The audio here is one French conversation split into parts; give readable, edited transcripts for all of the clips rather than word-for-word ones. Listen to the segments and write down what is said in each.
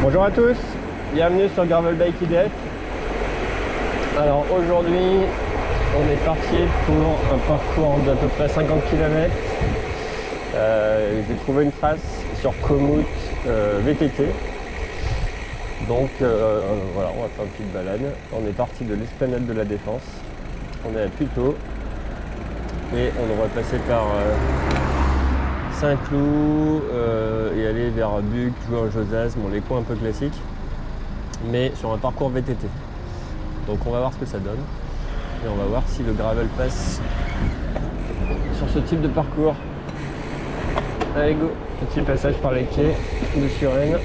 Bonjour à tous, bienvenue sur Gravel Bike IDF. Alors aujourd'hui, on est parti pour un parcours d'à peu près 50 km. J'ai trouvé une trace sur Komoot VTT. Donc voilà, on va faire une petite balade. On est parti de l'esplanade de la Défense. On est à Puteaux et on devrait passer par Saint-Cloud et aller vers Buc, Jouan-Josas, bon, les coins un peu classiques, mais sur un parcours VTT. Donc on va voir ce que ça donne et on va voir si le gravel passe sur ce type de parcours. Allez go, petit passage par les quais de Suresnes.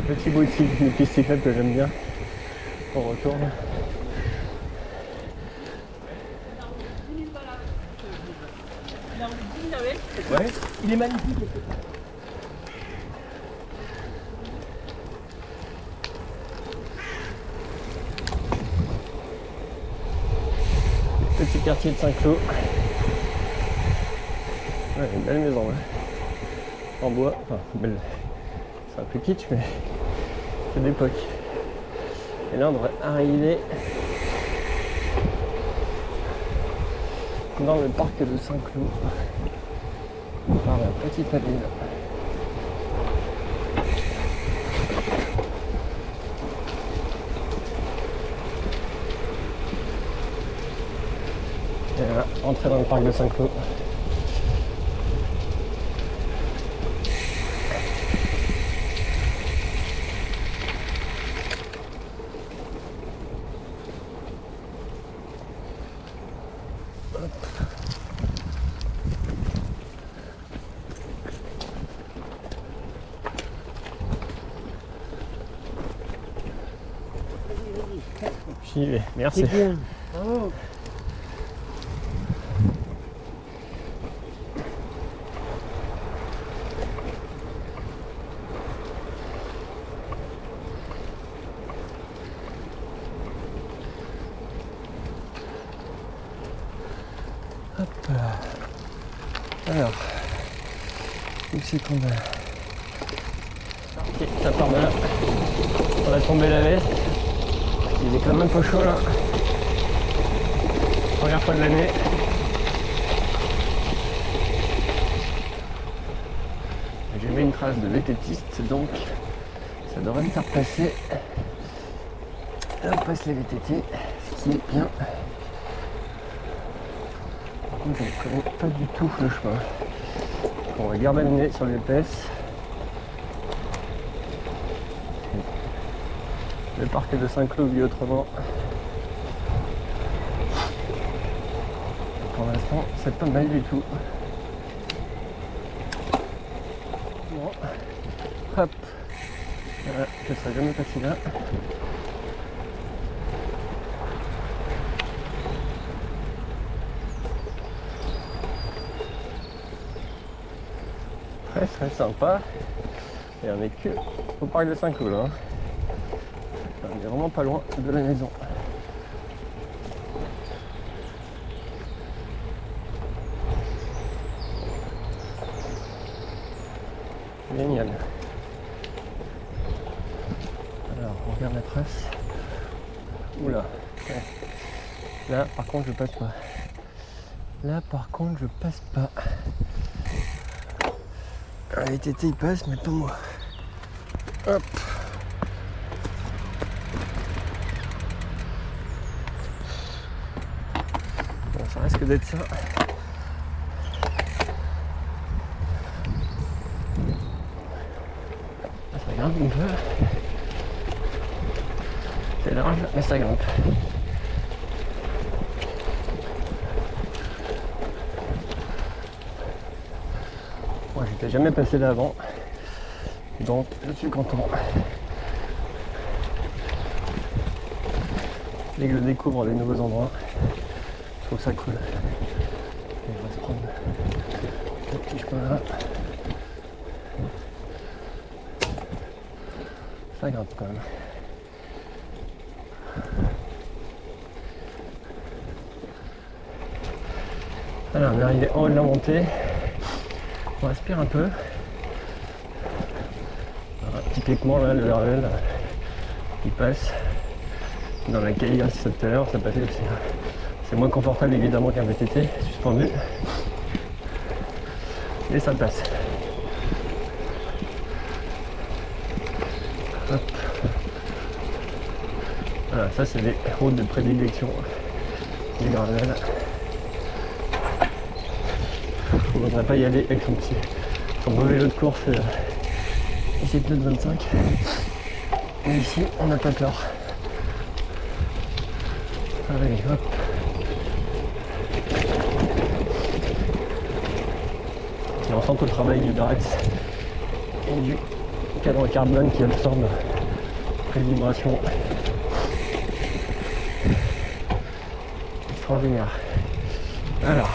Le petit boutique de piste cyclable que j'aime bien. On retourne. Ouais. Il est magnifique. Petit quartier de Saint-Cloud. Ouais, une belle maison là. En bois. Enfin, belle. C'est un peu kitsch, mais c'est d'époque. Et là, on devrait arriver dans le parc de Saint-Cloud par la petite allée là. Et voilà, entrer dans le parc de Saint-Cloud. J'y vais, merci. C'est bien. Oh. Hop là. Alors, où c'est qu'on a? Ok, ça part de là. On a tombé la veste. Il est quand même un peu chaud là. Première fois de l'année. J'ai mis une trace de VTTiste, donc ça devrait me faire passer. Là on passe les VTT, ce qui est bien. Par contre je ne connais pas du tout le chemin. On va garder le nez sur les GPS. Le parc de Saint-Cloud vu autrement. Pour l'instant, c'est pas mal du tout. Bon. Hop. Voilà, je ne serais jamais passé là. Très sympa. Et on est que au parc de Saint-Cloud là. On est vraiment pas loin de la maison. Génial. Alors on regarde la trace. Oula. Ouais. Là par contre je passe pas. Là par contre je passe pas. Les VTT il passe mais pas moi. Hop. Bon, ça risque d'être ça. Ça grimpe un peu. C'est large, mais ça grimpe. Moi, j'étais jamais passé là avant, donc je suis content. Dès que je découvre des nouveaux endroits, je trouve ça cool. Et on va se prendre le petit chemin là. Ça grimpe quand même. Alors on est arrivé en haut de la montée. On respire un peu. Voilà, typiquement là, le gravel, il passe. Dans la Caligas tout à l'heure, ça passait aussi. C'est moins confortable évidemment qu'un VTT suspendu. Et ça passe. Hop. Voilà, ça c'est les routes de prédilection du gravel. On ne devrait pas y aller avec son beau vélo de course et ses pneus de 25. Mais ici, on n'a pas peur. Allez, hop. Et on sent tout le travail du Darax et du cadre carbone qui absorbe les vibrations. Extraordinaire. Alors.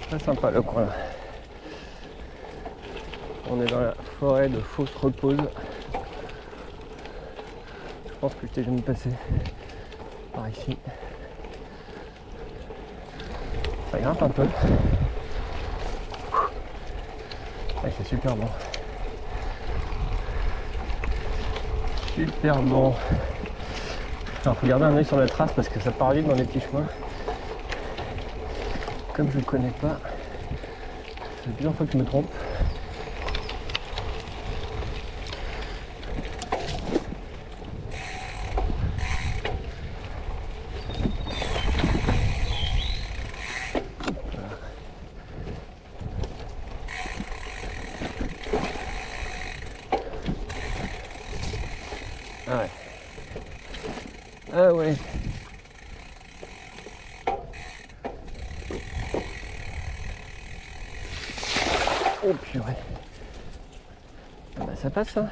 Très sympa le coin là. On est dans la forêt de Fausse Repose. Je pense que j'étais jamais passé par ici. Ça grimpe un peu. Ouais, c'est super bon. Super bon. Alors faut garder un œil sur la trace parce que ça part vite dans les petits chemins. Comme je ne connais pas, c'est plusieurs fois que je me trompe. Ah ouais. Ah ouais. Oh purée. Ah bah ça passe ça.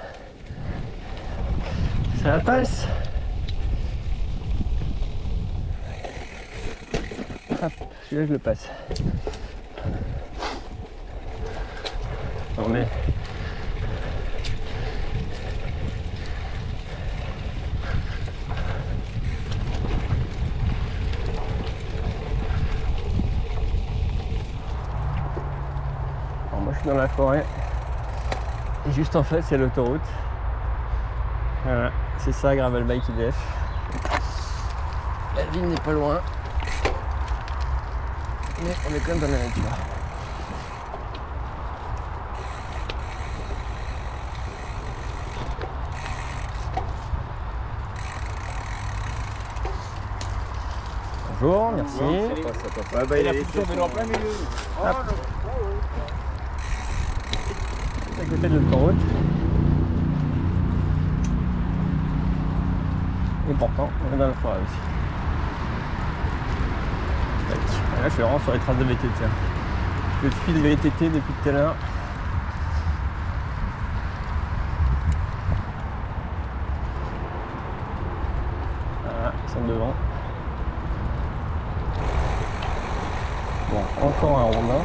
Ça passe. Hop, celui-là je le passe. Non mais. Moi je suis dans la forêt et juste en face c'est l'autoroute. Voilà, c'est ça Gravel Bike IDF. La ville n'est pas loin, mais on est quand même dans la nature. Bonjour, merci. Ouais, bah, il a plus son vélo en plein milieu. À côté de l'autoroute. Et pourtant, on est dans la forêt aussi. Là, je suis vraiment sur les traces de VTT. Je suis le VTT depuis tout à l'heure. Voilà, ils sont devant. Bon, encore un rondin.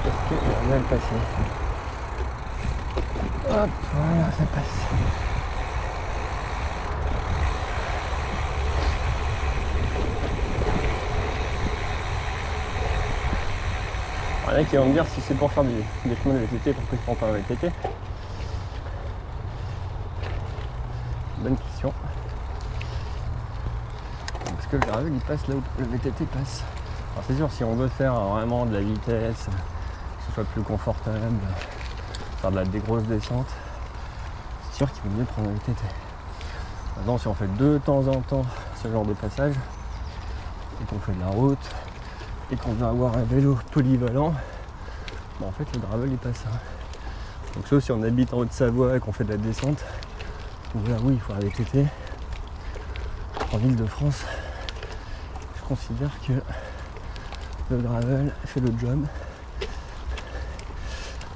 Est-ce qu'il va le passer? Hop, voilà, ça passe. Il y en a qui vont me dire si c'est pour faire des chemins de VTT, pourquoi ils ne font pas un VTT? Bonne question. Parce que le gravel il passe là où le VTT passe. Alors c'est sûr, si on veut faire vraiment de la vitesse, que ce soit plus confortable, faire de des grosses descentes, c'est sûr qu'il vaut mieux prendre un VTT. Maintenant, si on fait de temps en temps ce genre de passage, et qu'on fait de la route, et qu'on veut avoir un vélo polyvalent, en fait le gravel il passe. Donc sauf si on habite en Haute-Savoie et qu'on fait de la descente, où là oui il faut un VTT. En Île-de-France, je considère que le gravel fait le job.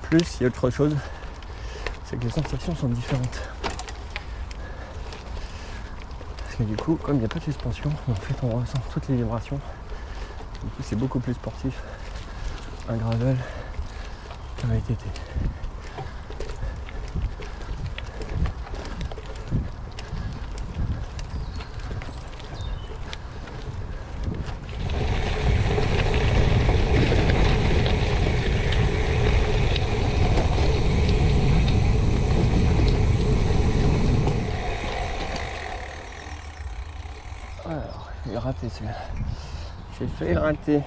Plus il y a autre chose, c'est que les sensations sont différentes. Parce que du coup, comme il n'y a pas de suspension, en fait on ressent toutes les vibrations. Du coup c'est beaucoup plus sportif un gravel qu'un VTT. raté celui-là. J'ai failli le rater.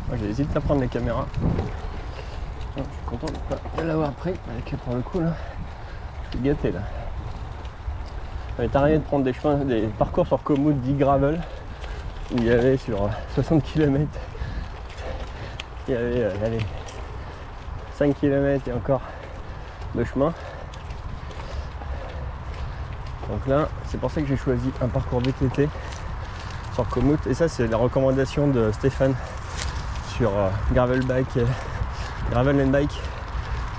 Moi j'hésite à prendre les caméras. Je suis content de l'avoir pris, avec pour le coup là, je suis gâté là. Ça m'est arrivé de prendre des chemins, des parcours sur Komoot 10 gravel, où il y avait sur 60 km, il y avait allez, 5 km et encore de chemin. Donc là, c'est pour ça que j'ai choisi un parcours VTT sur Komoot, et ça c'est la recommandation de Stéphane sur Gravel and Bike,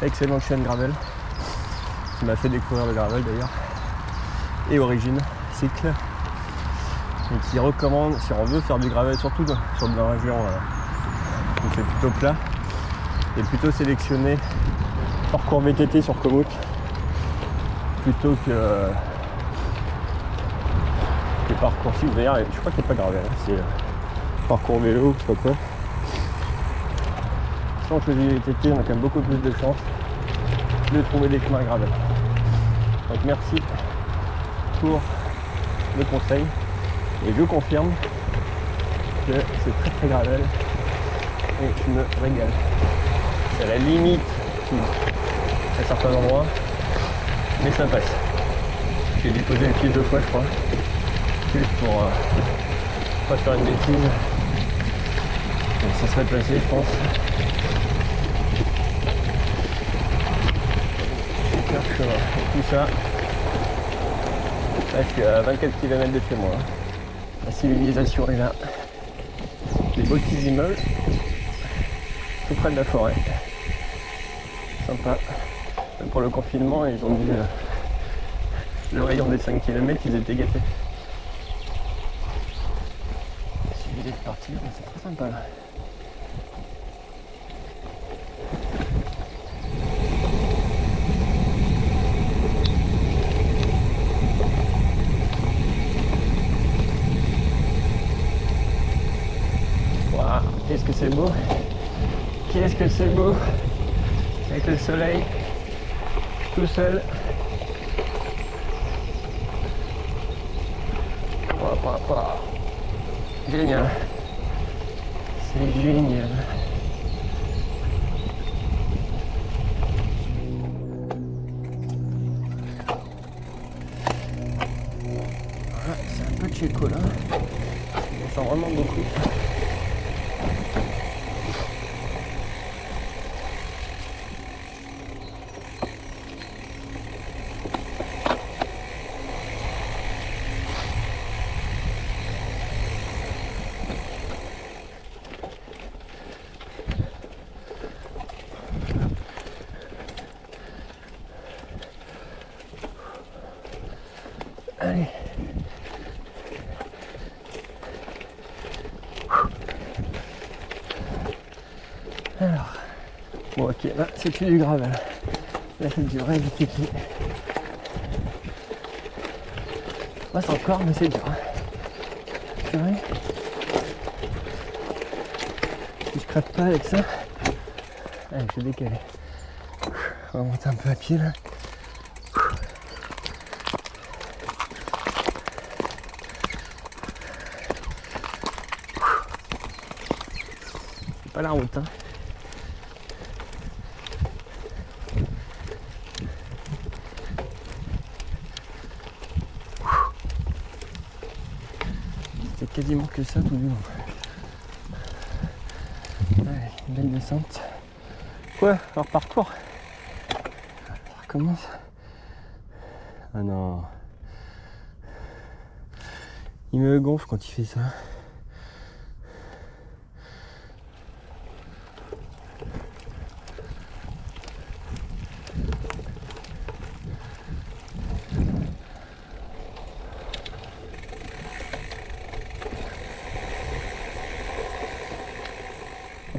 excellente chaîne Gravel, qui m'a fait découvrir le gravel d'ailleurs, et Origine Cycle, et qui recommande, si on veut faire du gravel, surtout sur de la région où c'est plutôt plat, et plutôt sélectionner parcours VTT sur Komoot plutôt que les parcours cycle. D'ailleurs, je crois qu'il n'y a pas gravel, c'est parcours vélo, je sais pas quoi. Si on choisit les VTT, on a quand même beaucoup plus de chances de trouver des chemins gravel. Donc merci pour le conseil, et je confirme que c'est très très gravel et je me régale. C'est à la limite à certains endroits, mais ça passe. J'ai dû poser le pied 2 fois je crois, juste pour pas faire une bêtise. Donc ça serait placé je pense. Tout ça, là je suis à 24 km de chez moi. La civilisation est là. Des beaux petits immeubles, tout près de la forêt. Sympa. Même pour le confinement, ils ont dit le rayon des 5 km, ils étaient gâtés. Il suffit d'être parti, c'est très sympa là. Qu'est-ce que c'est beau, qu'est-ce que c'est beau, avec le soleil tout seul. Génial, c'est génial. Voilà, c'est un peu de Checo là, on sent vraiment beaucoup. Allez. Alors, bon ok, là c'est plus du gravel, là c'est du vrai VTT. Là c'est encore, mais c'est dur. C'est vrai. Si je crève pas avec ça, allez, je vais décaler. On va monter un peu à pied là. C'est pas la route hein. C'était quasiment que ça tout du long. Allez, une belle descente. Quoi? Alors parcours? Ça recommence. Ah non. Il me gonfle quand il fait ça.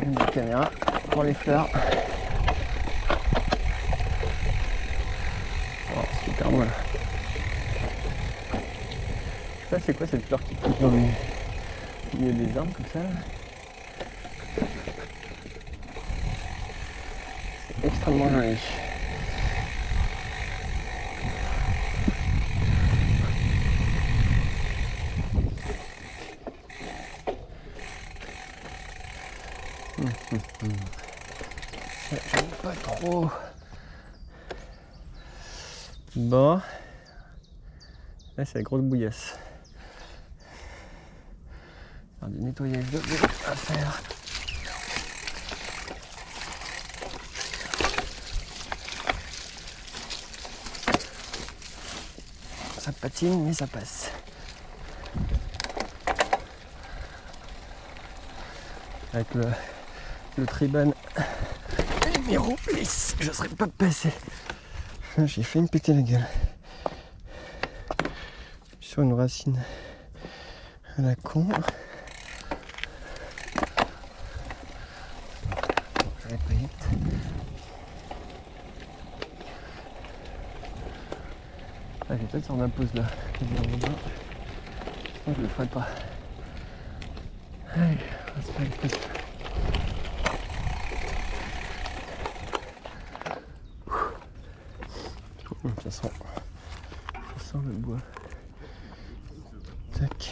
Une caméra pour les fleurs. c'est quoi cette fleur qui pousse dans le milieu des arbres comme ça là? C'est extrêmement joli. J'aime pas trop. Bon. Là c'est la grosse bouillasse. Alors, du nettoyage de l'eau à faire. Ça patine mais ça passe. Avec le Triban numéro 10, je serais pas passé. J'ai fait me péter la gueule. Sur une racine à la con. J'allais pas vite. Ah, j'ai peut-être sur ma pause là. Je le ferai pas. Allez, on va se faire une pause. Ça sent le bois. Tac.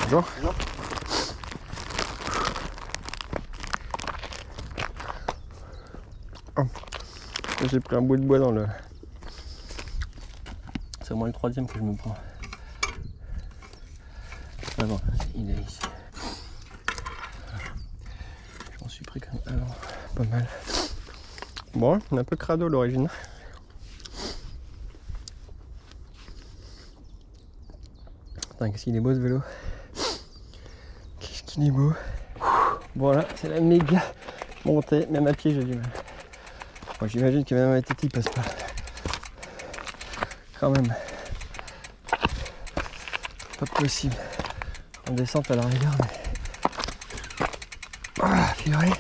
Bonjour. Bonjour. Oh. J'ai pris un bout de bois dans le... C'est au moins le 3e que je me prends. Ah bon, il est ici. J'en suis pris quand même. Alors, pas mal. Bon, on est un peu crado l'origine. Putain, qu'est-ce qu'il est beau ce vélo. Qu'est-ce qu'il est beau. Voilà, c'est la méga montée. Même à pied, j'ai du mal. Bon, j'imagine que même à TT, il passe pas. Quand même. Pas possible. En descente à la rigueur, mais... Ah, purée.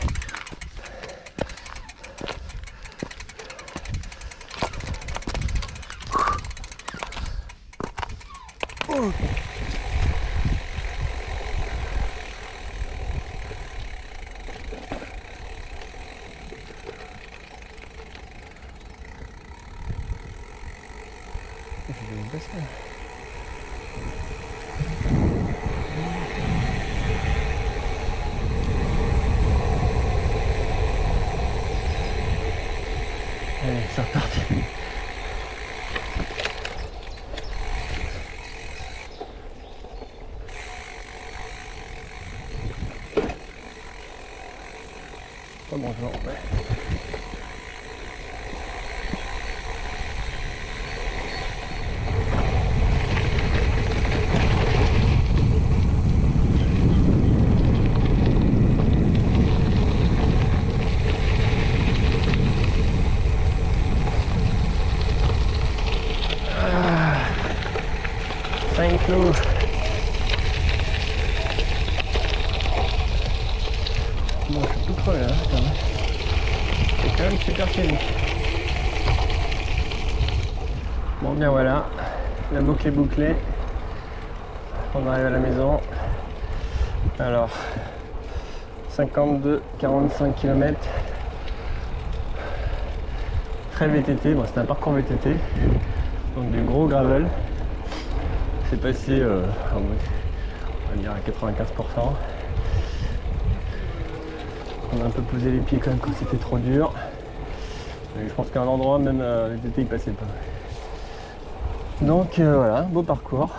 Oh. Je vais me passer. Allez, c'est reparti. Oh bonjour, ouais. Saint-Cloud. Bon, je suis tout crevé là, quand même. C'est quand même super scénique. Bon, bien voilà, la boucle est bouclée. On arrive à la maison. Alors, 52-45 km. Très VTT, bon, c'est un parcours VTT. Donc du gros gravel. C'est passé, on va dire à 95%. On a un peu posé les pieds quand même quand c'était trop dur. Et je pense qu'à un endroit, même VTT, il passait pas. Donc voilà, beau parcours.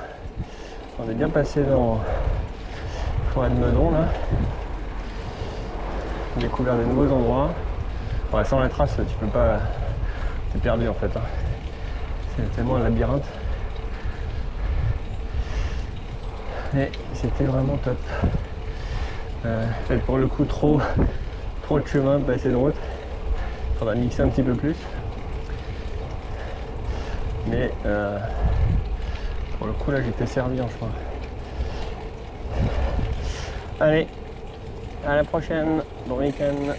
On est bien passé dans la forêt de Meudon là. On a découvert de nouveaux endroits. Ouais, sans la trace, tu peux pas. T'es perdu en fait. Hein. C'est tellement un labyrinthe. Et c'était vraiment top. Pour le coup, trop de chemin, pas assez de route. On va mixer un petit peu plus. Mais pour le coup, là, j'étais servi en chemin. Allez, à la prochaine. Bon week-end.